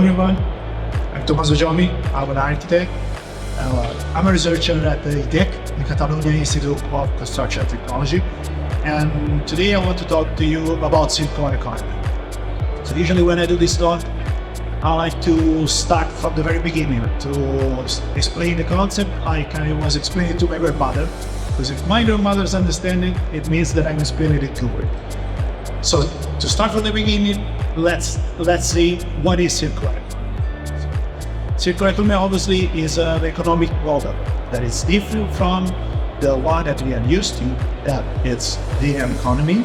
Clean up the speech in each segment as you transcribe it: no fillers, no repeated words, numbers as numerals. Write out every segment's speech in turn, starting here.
everyone, I'm Tommaso Giomi, I'm an ITeC. I'm a researcher at the ITeC, the Catalonia Institute of Construction Technology, and today I want to talk to you about circular economy. So usually when I do this talk, I like to start from the very beginning to explain the concept like I was explaining to my grandmother, because if my grandmother's understanding, it means that I'm explaining it to her. So to start from the beginning, let's see what is circular economy. Circular economy obviously is an economic model that is different from the one that we are used to, that it's linear economy.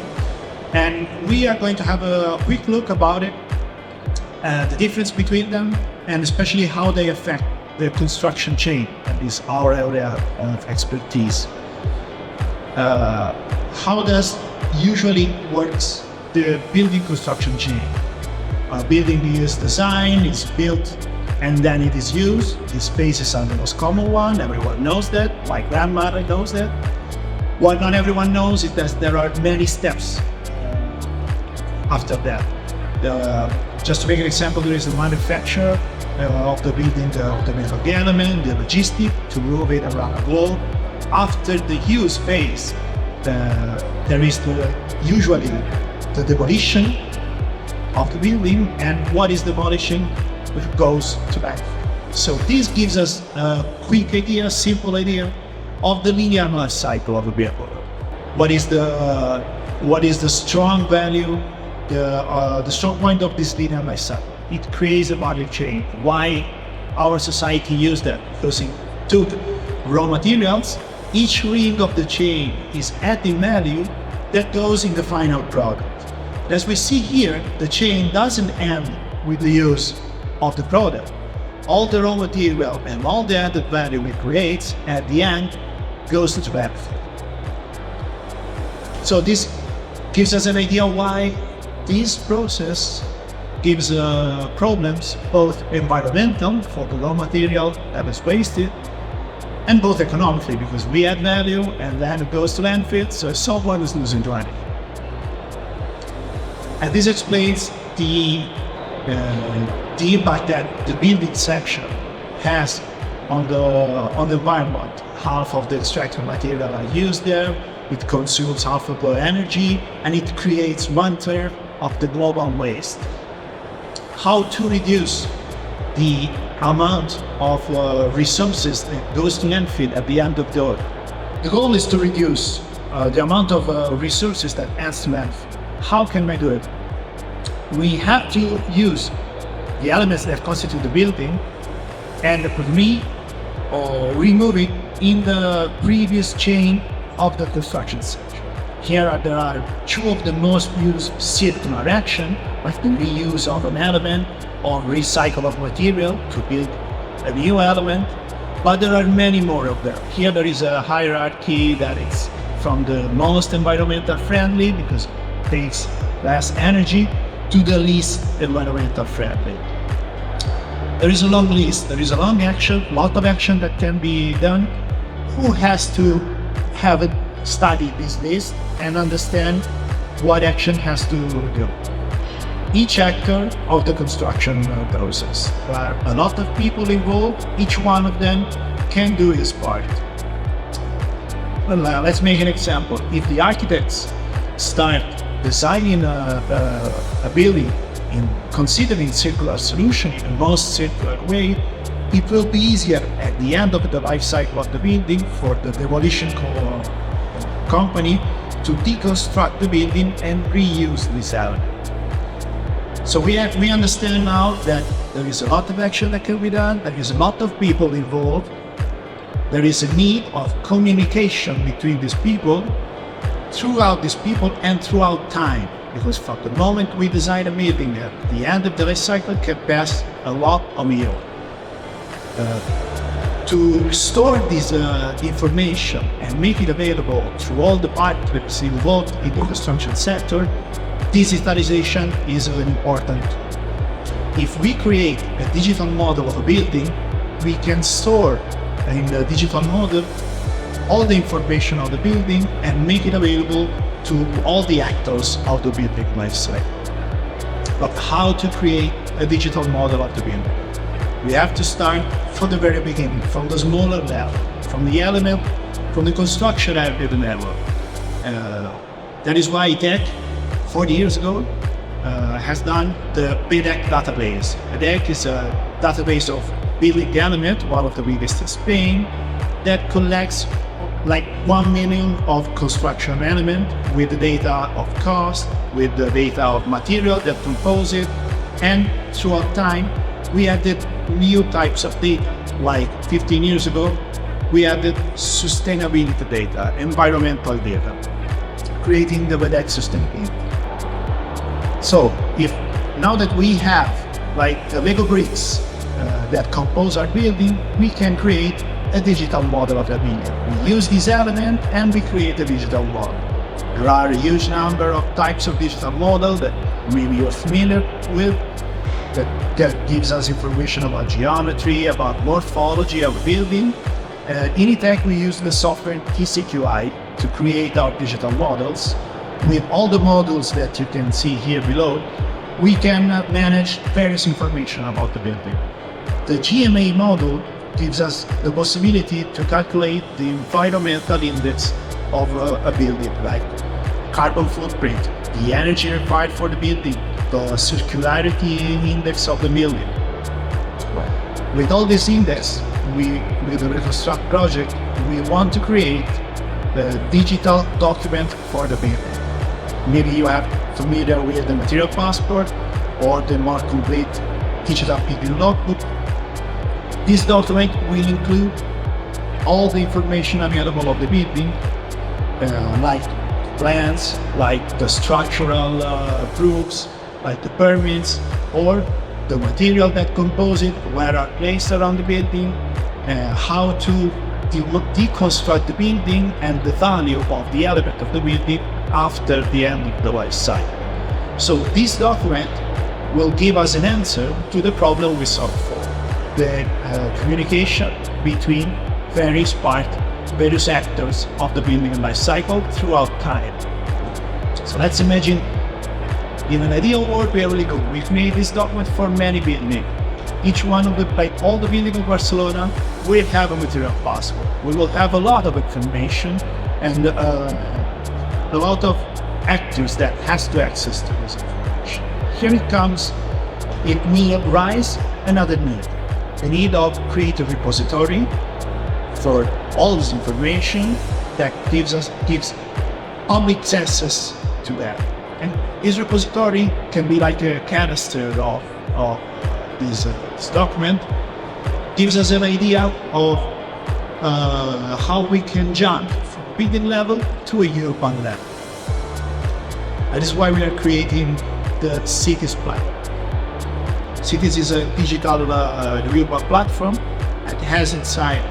And we are going to have a quick look about it, the difference between them, and especially how they affect the construction chain, that is our area of expertise. How does usually works the building construction chain? A building is designed, is built, and then it is used. The spaces are the most common one, everyone knows that, my grandmother knows that. What not everyone knows is that there are many steps after that. Just to make an example, there is the manufacture of the building, of the metal element, the logistic to move it around the globe. After the use phase, there is usually the demolition of the building, and what is demolishing, which goes to back. So this gives us a quick idea, simple idea of the linear life cycle of a vehicle. What is the strong value, the strong point of this linear life cycle? It creates a value chain. Why our society used that? Because it took raw materials. Each ring of the chain is adding value that goes in the final product. As we see here, the chain doesn't end with the use of the product. All the raw material and all the added value it creates at the end goes to the benefit. So this gives us an idea why this process gives problems, both environmental for the raw material that is wasted, and both economically, because we add value and then it goes to landfill, so someone is losing money. And this explains the impact that the building section has on the environment. Half of the extracted material are used there, it consumes half of the energy, and it creates 1/3 of the global waste. How to reduce the amount of resources that goes to landfill at the end of the order? The goal is to reduce the amount of resources that ends to landfill. How can we do it? We have to use the elements that constitute the building and remove it in the previous chain of the construction section. Here there are two of the most used circular action, like the reuse of an element or recycle of material to build a new element, but there are many more of them. Here there is a hierarchy that is from the most environmental friendly, because it takes less energy, to the least environmental friendly. There is a long list, there is a long action, lot of action that can be done. Who has to have studied this list and understand what action has to do? Each actor of the construction process. There are a lot of people involved, each one of them can do his part. Well, let's make an example. If the architects start designing a building in considering circular solution in the most circular way, it will be easier at the end of the life cycle of the building for the demolition company to deconstruct the building and reuse this element. So we understand now that there is a lot of action that can be done, there is a lot of people involved, there is a need of communication between these people, and throughout time, because from the moment we design a building at the end of the life cycle can pass a lot of years. To store this information and make it available to all the parties involved in the construction sector, digitalization is very important. If we create a digital model of a building, we can store in the digital model all the information of the building and make it available to all the actors of the building life cycle. of how to create a digital model of the building. We have to start from the very beginning, from the smaller level, from the element, from the construction element level. That is why ITeC, 40 years ago, has done the ITeC database. ITeC is a database of building element, one of the biggest in Spain, that collects like 1 million of construction element with the data of cost, with the data of material that compose it, and throughout time we added new types of data. Like 15 years ago, we added sustainability data, environmental data, creating the ITeC sustainability. So if now that we have like the Lego bricks that compose our building, we can create a digital model of the building. We use this element and we create a digital model. There are a huge number of types of digital model that maybe you're familiar with, that gives us information about geometry, about morphology of a building. In ITeC, we use the software ITeC to create our digital models. With all the models that you can see here below, we can manage various information about the building. The GMA model gives us the possibility to calculate the environmental index of a building, like carbon footprint, the energy required for the building, the circularity index of the building. With all these index, with the Reconstruct project, we want to create the digital document for the building. Maybe you are familiar with the material passport or the more complete digital building logbook. This document will include all the information available of the building, like plans, like the structural proofs, like the permits, or the material that compose it, where are placed around the building, how to deconstruct the building, and the value of the element of the building after the end of the life cycle. So this document will give us an answer to the problem we solved for. The communication between various actors of the building life cycle throughout time. So let's imagine in an ideal world where we go. We've made this document for many buildings. Each one of the, like all the buildings in Barcelona, will have a material passport. We will have a lot of information and a lot of actors that has to access to this information. Here it comes, it will rise another need. The need of create a repository for all this information that gives public access to that. And this repository can be like a canister of this document, gives us an idea of how we can jump from building level to a urban level. That is why we are creating the Cities platform. Cities is a digital urban platform that has inside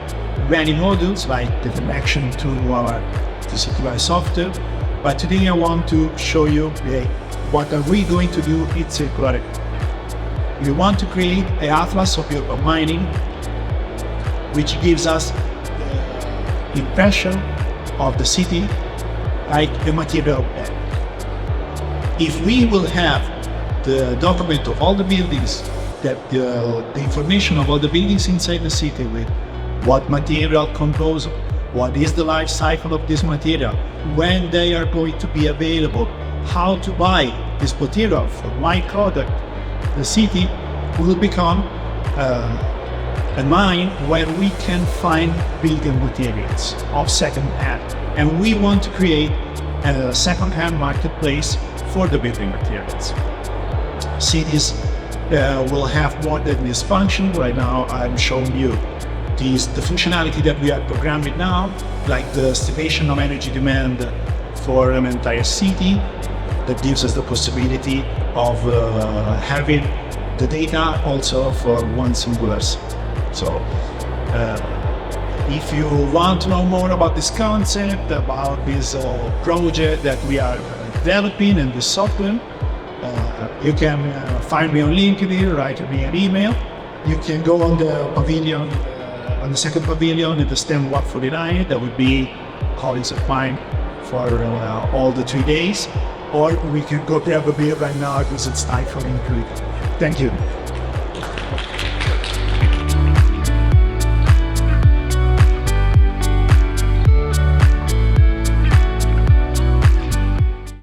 many modules like the connection to our ITeC software. But today I want to show you what are we going to do in circularity. We want to create an atlas of urban mining, which gives us the impression of the city like a material bed. If we will have the document of all the buildings, that the information of all the buildings inside the city with what material compose, what is the life cycle of this material, when they are going to be available, how to buy this material for my product, the city will become a mine where we can find building materials of second hand. And we want to create a second-hand marketplace for the building materials. Cities will have more than this function. Right now I'm showing you the functionality that we are programming now, like the estimation of energy demand for an entire city, that gives us the possibility of having the data also for one singular city. So if you want to know more about this concept, about this project that we are developing and this software, you can find me on LinkedIn, write me an email. You can go on the pavilion, on the second pavilion at the stand 149. That would be colleagues of mine for all the 3 days. or we can go grab a beer right now because it's time for me to eat. Thank you.